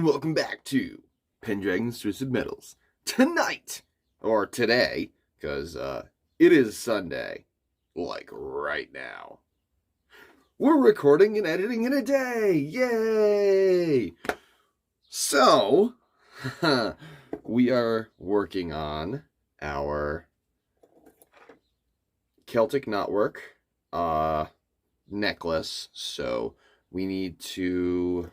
and welcome back to Pendragon's Twisted Metals. Tonight, or today, because it is Sunday, like right now, we're recording and editing in a day! Yay! So, we are working on our Celtic knotwork necklace, so we need to...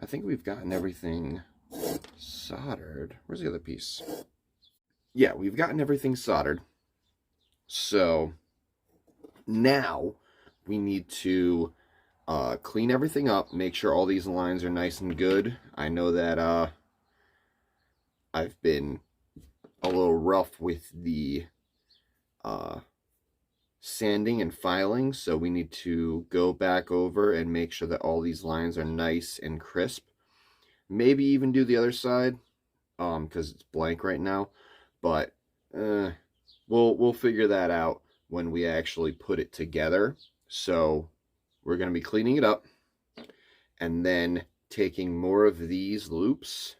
I think we've gotten everything soldered. Where's the other piece? Yeah, we've gotten everything soldered. So now we need to clean everything up, make sure all these lines are nice and good. I know that I've been a little rough with the sanding and filing, so we need to go back over and make sure that all these lines are nice and crisp. Maybe even do the other side, because it's blank right now, but we'll figure that out when we actually put it together. So we're going to be cleaning it up and then taking more of these loops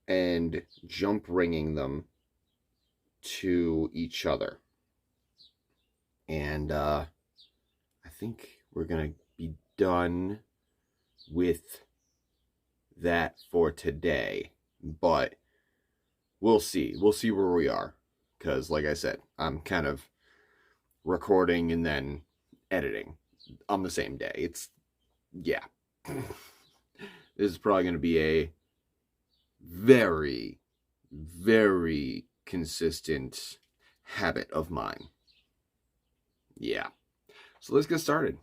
and jump ringing them to each other. And I think we're going to be done with that for today. But we'll see. We'll see where we are. Because, like I said, I'm kind of recording and then editing on the same day. It's, yeah. This is probably going to be a very, very consistent habit of mine. Yeah. So let's get started.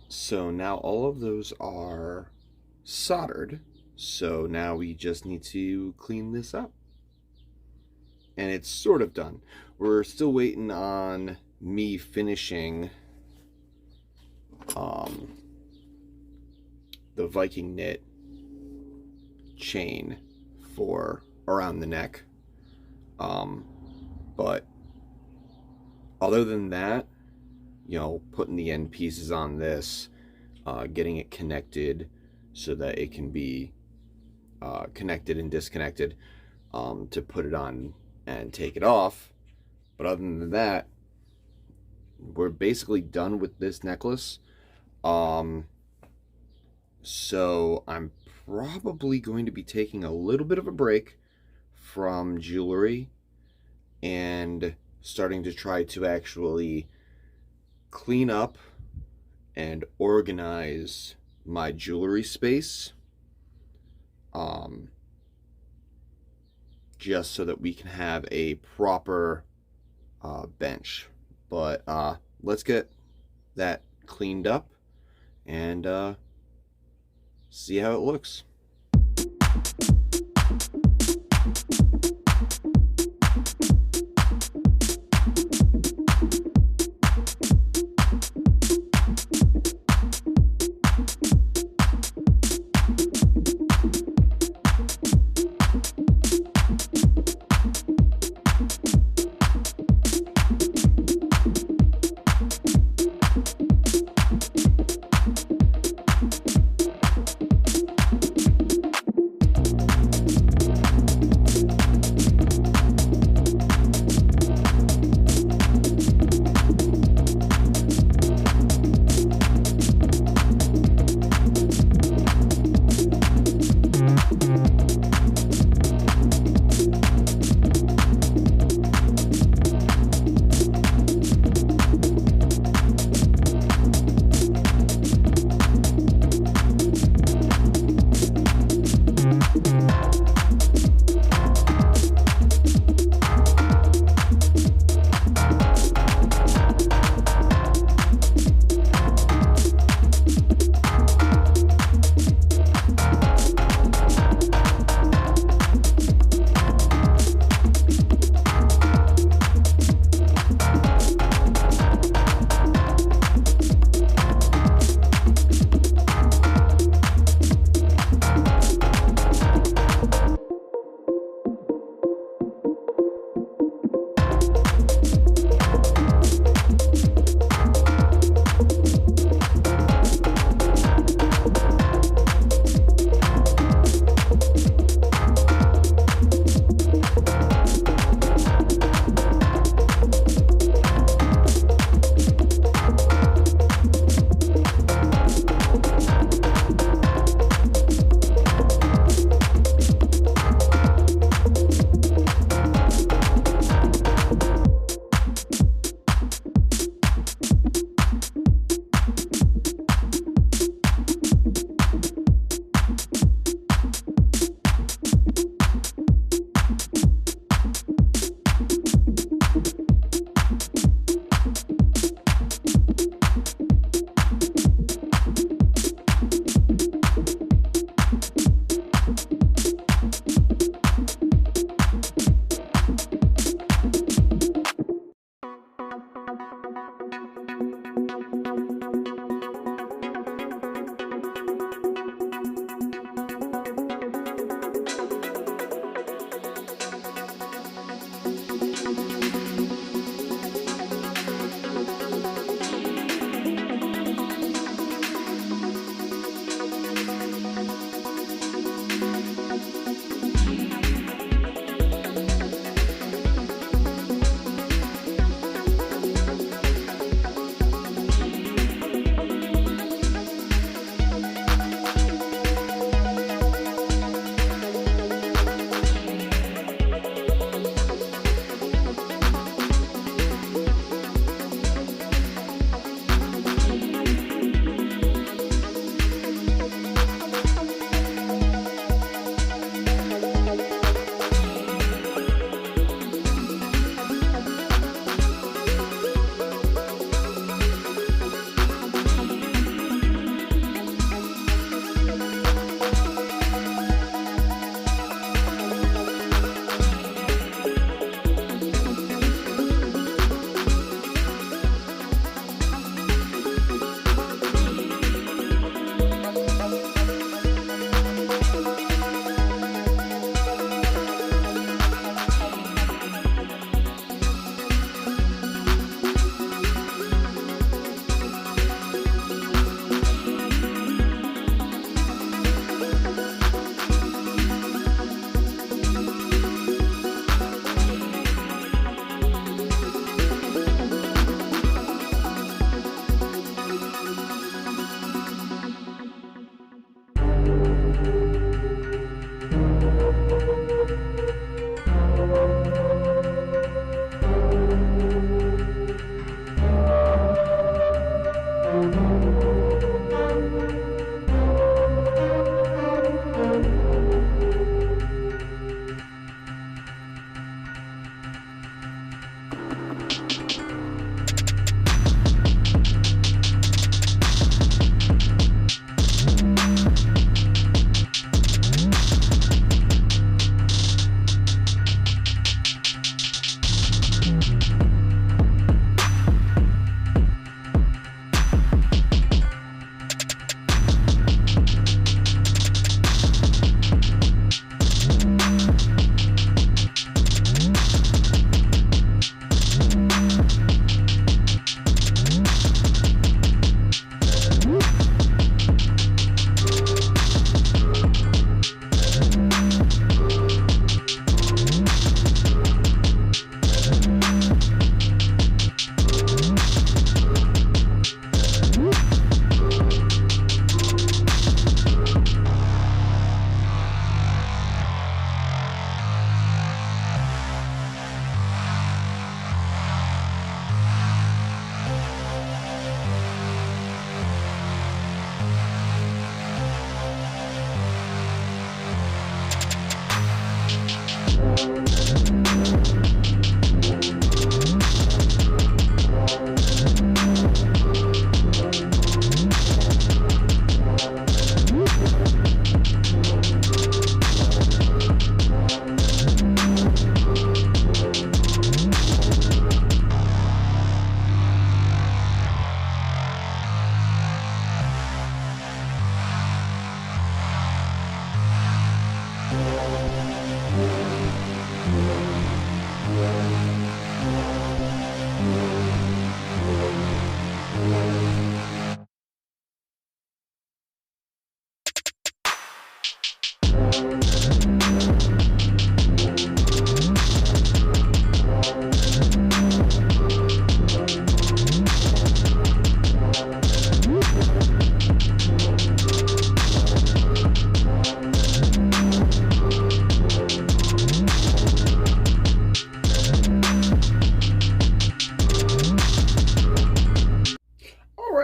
So now all of those are soldered. So now we just need to clean this up. And it's sort of done. We're still waiting on me finishing the Viking knit chain for around the neck. But other than that, you know, putting the end pieces on this, getting it connected so that it can be connected and disconnected to put it on and take it off. But other than that, we're basically done with this necklace. So I'm probably going to be taking a little bit of a break from jewelry and starting to try to actually clean up and organize my jewelry space, just so that we can have a proper bench. But let's get that cleaned up and see how it looks.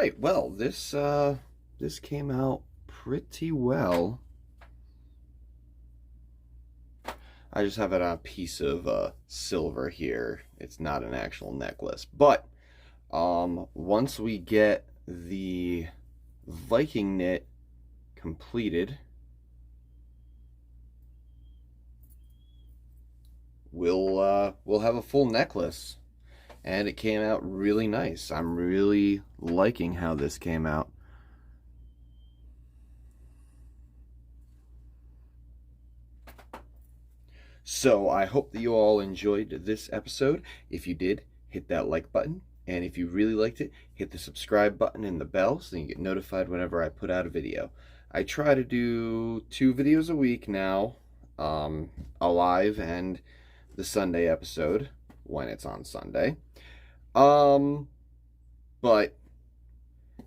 Right, well, this came out pretty well. I just have it on a piece of silver here. It's not an actual necklace, but once we get the Viking knit completed, we'll have a full necklace. And it came out really nice. I'm really liking how this came out. So I hope that you all enjoyed this episode. If you did, hit that like button. And if you really liked it, hit the subscribe button and the bell so you get notified whenever I put out a video. I try to do 2 videos a week now, a live and the Sunday episode when it's on Sunday. But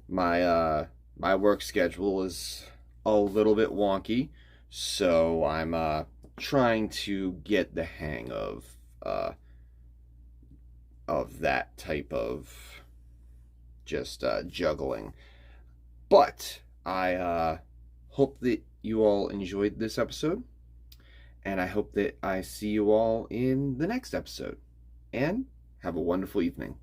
my work schedule is a little bit wonky, so I'm trying to get the hang of that type of just juggling. But I hope that you all enjoyed this episode, and I hope that I see you all in the next episode. And have a wonderful evening.